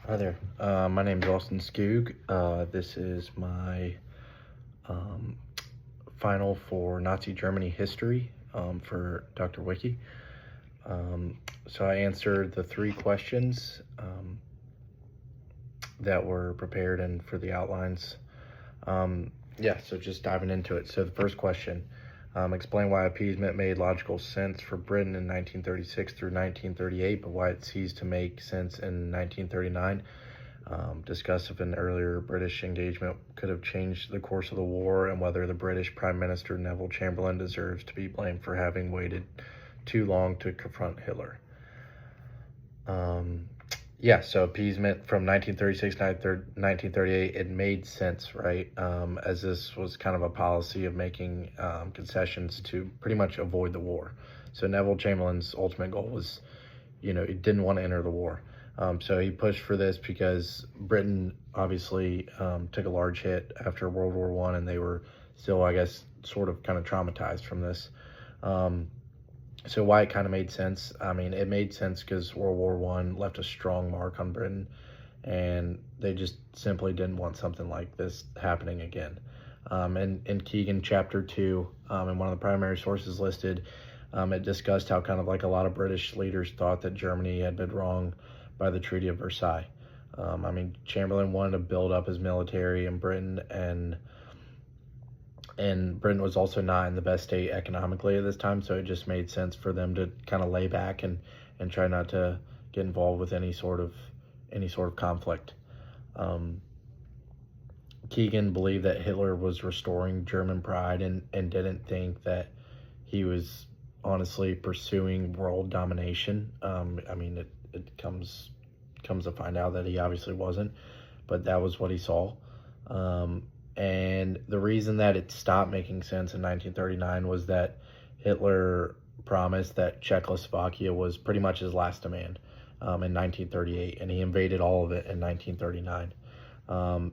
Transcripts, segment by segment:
Hi there. My name is Austin Skoog. This is my um, final for Nazi Germany history for Dr. Wiki. So I answered the three questions that were prepared and for the outlines. So just diving into it. So the first question, explain why appeasement made logical sense for Britain in 1936 through 1938, but why it ceased to make sense in 1939. Discuss if an earlier British engagement could have changed the course of the war and whether the British Prime Minister Neville Chamberlain deserves to be blamed for having waited too long to confront Hitler. So appeasement from 1936 to 1938, it made sense, right? As this was kind of a policy of making concessions to pretty much avoid the war. So Neville Chamberlain's ultimate goal was, he didn't want to enter the war. So he pushed for this because Britain obviously took a large hit after World War I, and they were still, I guess, sort of kind of traumatized from this. So why it kind of made sense? I mean, it made sense because World War I left a strong mark on Britain, and they just simply didn't want something like this happening again. And in Keegan chapter 2, in one of the primary sources listed, it discussed how kind of like a lot of British leaders thought that Germany had been wrong by the Treaty of Versailles. Chamberlain wanted to build up his military in Britain, and Britain was also not in the best state economically at this time, so it just made sense for them to kind of lay back and try not to get involved with any sort of conflict. Keegan believed that Hitler was restoring German pride and didn't think that he was honestly pursuing world domination. It comes to find out that he obviously wasn't, but that was what he saw. And the reason that it stopped making sense in 1939 was that Hitler promised that Czechoslovakia was pretty much his last demand in 1938, and he invaded all of it in 1939.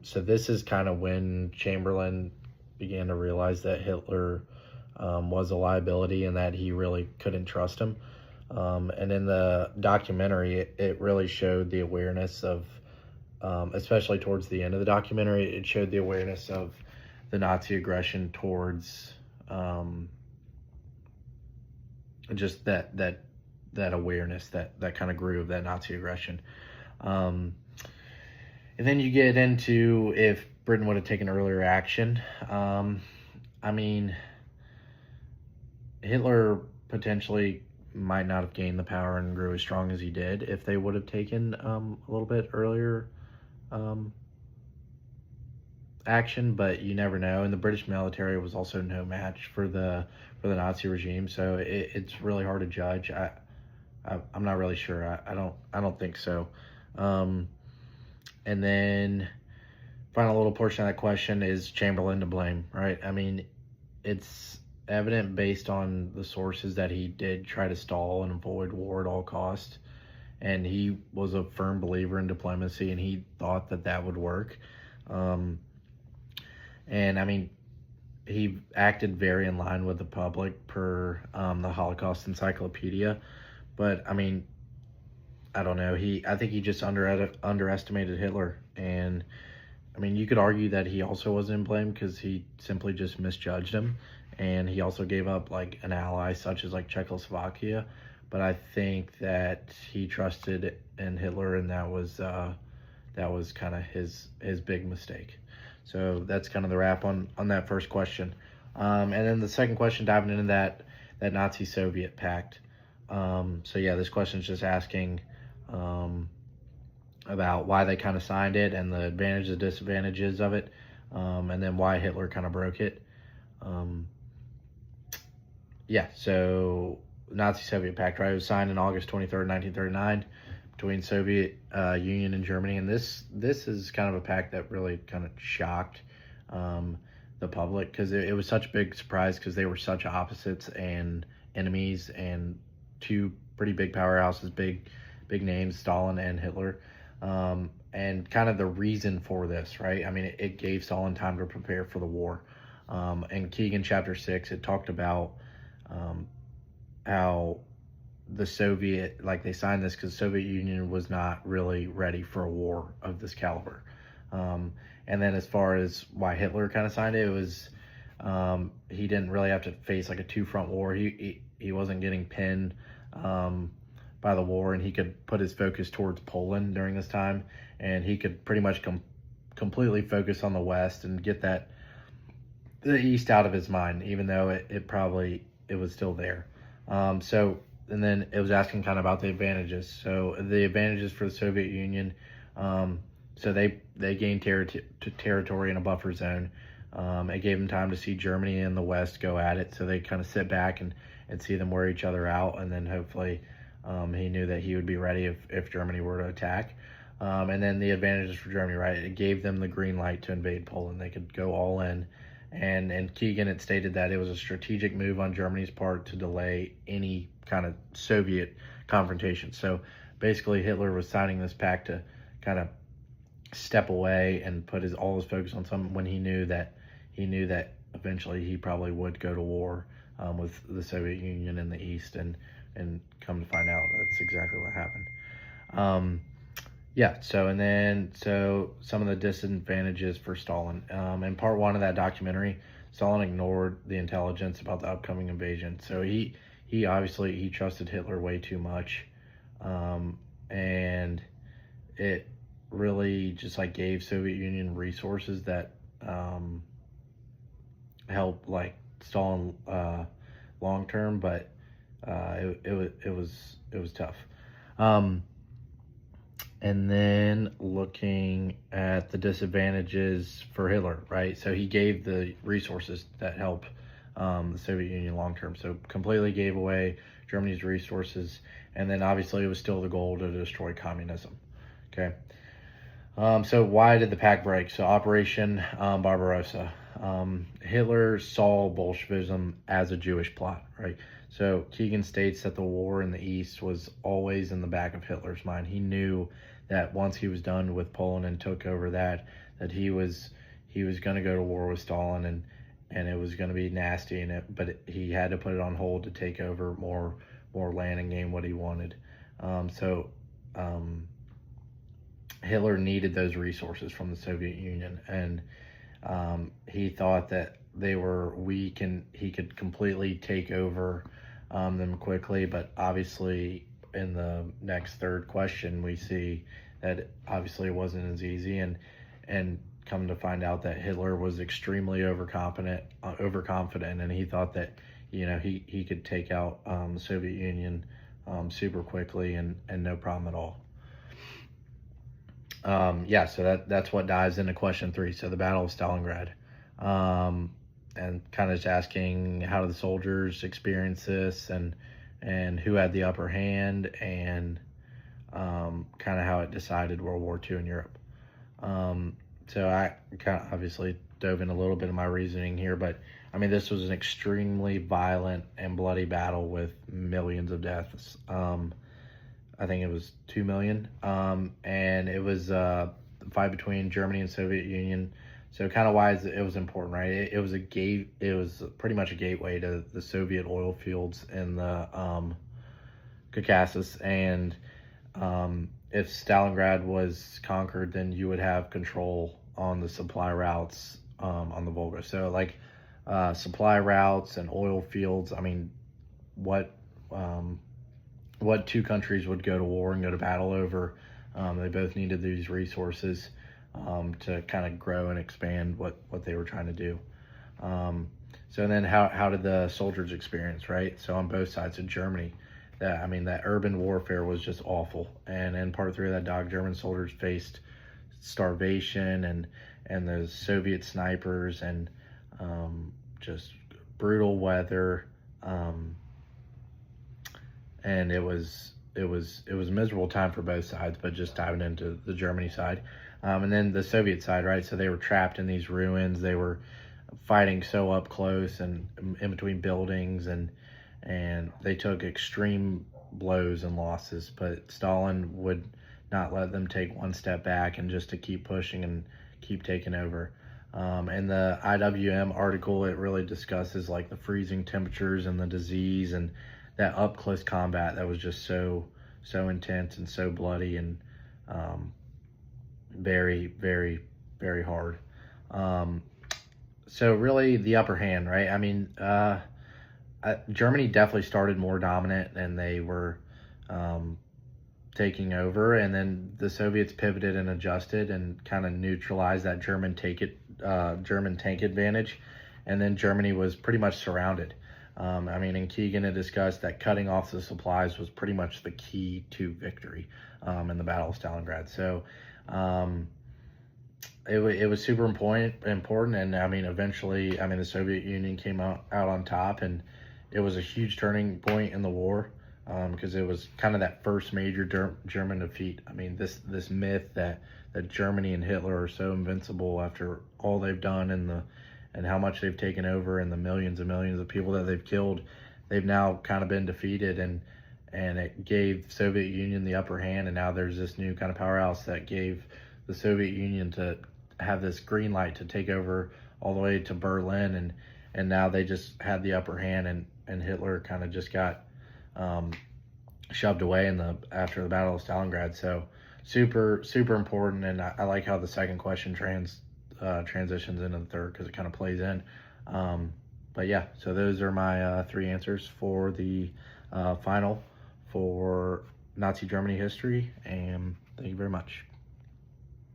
So this is kind of when Chamberlain began to realize that Hitler was a liability and that he really couldn't trust him. And in the documentary, it really showed the awareness of, especially towards the end of the documentary, it showed the awareness of the Nazi aggression towards just that awareness that kind of grew of that Nazi aggression. And then you get into if Britain would have taken earlier action. Hitler potentially might not have gained the power and grew as strong as he did if they would have taken a little bit earlier action, but you never know. And the British military was also no match for the Nazi regime, so it's really hard to judge. I'm not really sure. I don't think so. And then final little portion of that question is Chamberlain to blame, right? I mean, it's evident based on the sources that he did try to stall and avoid war at all costs, and he was a firm believer in diplomacy, and he thought that would work. He acted very in line with the public per the Holocaust Encyclopedia, but I don't know. I think he just underestimated Hitler, and you could argue that he also wasn't in blame because he simply just misjudged him, and he also gave up like an ally such as like Czechoslovakia. But I think that he trusted in Hitler, and that was kind of his big mistake. So that's kind of the wrap on that first question. And then the second question, diving into that Nazi-Soviet pact. This question is just asking about why they kind of signed it and the advantages and disadvantages of it, and then why Hitler kind of broke it. So Nazi-Soviet pact, right? It was signed on August 23rd, 1939 between Soviet Union and Germany, and this is kind of a pact that really kind of shocked the public because it was such a big surprise because they were such opposites and enemies and two pretty big powerhouses, big names, Stalin and Hitler, and kind of the reason for this, right? It gave Stalin time to prepare for the war. In Keegan chapter 6, it talked about how the Soviet, like they signed this because the Soviet Union was not really ready for a war of this caliber. And then as far as why Hitler kind of signed it, it was he didn't really have to face like a two-front war. He wasn't getting pinned by the war, and he could put his focus towards Poland during this time, and he could pretty much completely focus on the West and get the East out of his mind, even though it was still there. And then it was asking kind of about the advantages. So the advantages for the Soviet Union, so they gained territory in a buffer zone. It gave them time to see Germany and the West go at it, so they kind of sit back and see them wear each other out, and then hopefully he knew that he would be ready if Germany were to attack. And then the advantages for Germany, right? It gave them the green light to invade Poland. They could go all in. And Keegan had stated that it was a strategic move on Germany's part to delay any kind of Soviet confrontation. So basically Hitler was signing this pact to kind of step away and put all his focus on something when he knew that eventually he probably would go to war with the Soviet Union in the East, and come to find out that's exactly what happened. So some of the disadvantages for Stalin. In part one of that documentary, Stalin ignored the intelligence about the upcoming invasion. So he obviously trusted Hitler way too much, and it really just like gave Soviet Union resources that helped like Stalin long term, but it was tough. And then looking at the disadvantages for Hitler, right? So he gave the resources that help the Soviet Union long term. So completely gave away Germany's resources. And then obviously it was still the goal to destroy communism. Okay. So why did the pact break? So Operation Barbarossa. Hitler saw Bolshevism as a Jewish plot, right? So Keegan states that the war in the East was always in the back of Hitler's mind. He knew that once he was done with Poland and took over that he was going to go to war with Stalin, and it was going to be nasty, but he had to put it on hold to take over more land and gain what he wanted. Hitler needed those resources from the Soviet Union, and he thought that they were weak and he could completely take over them quickly. But obviously in the next third question we see that obviously it wasn't as easy, and come to find out that Hitler was extremely overconfident, and he thought that he could take out the Soviet Union super quickly and no problem at all. So that's what dives into question 3. So the Battle of Stalingrad, and kind of just asking how did the soldiers experience this, and who had the upper hand, and kind of how it decided World War II in Europe. So I kind of obviously dove in a little bit of my reasoning here, but I mean, this was an extremely violent and bloody battle with millions of deaths. I think it was 2 million. And it was a fight between Germany and Soviet Union. So kind of why it was important, right? It was pretty much a gateway to the Soviet oil fields in the Caucasus. And if Stalingrad was conquered, then you would have control on the supply routes on the Volga. So like supply routes and oil fields, I mean, what two countries would go to war and go to battle over? They both needed these resources to kind of grow and expand what they were trying to do. So then how did the soldiers experience, right? So on both sides of Germany, that urban warfare was just awful. And in part 3 of that doc, German soldiers faced starvation and the Soviet snipers, and just brutal weather. And it was a miserable time for both sides, but just diving into the Germany side. And then the Soviet side, right? So they were trapped in these ruins. They were fighting so up close and in between buildings, and they took extreme blows and losses, but Stalin would not let them take one step back, and just to keep pushing and keep taking over. In the IWM article, it really discusses like the freezing temperatures and the disease, and that up close combat that was just so intense and so bloody and very, very, very hard. Um, so really the upper hand, right? I mean, Germany definitely started more dominant and they were taking over, and then the Soviets pivoted and adjusted and kind of neutralized that German tank advantage, and then Germany was pretty much surrounded. I mean, and Keegan had discussed that cutting off the supplies was pretty much the key to victory in the Battle of Stalingrad. So it was super important, and I mean, eventually, I mean, the Soviet Union came out on top, and it was a huge turning point in the war because it was kind of that first major German defeat. I mean, this myth that Germany and Hitler are so invincible after all they've done and how much they've taken over and the millions and millions of people that they've killed, they've now kind of been defeated, and it gave Soviet Union the upper hand, and now there's this new kind of powerhouse that gave the Soviet Union to have this green light to take over all the way to Berlin, and now they just had the upper hand, and Hitler kind of just got shoved away after the Battle of Stalingrad. So super important, and I like how the second question transitions into the third because it kind of plays in. But yeah, so those are my 3 answers for the final for Nazi Germany history, and thank you very much.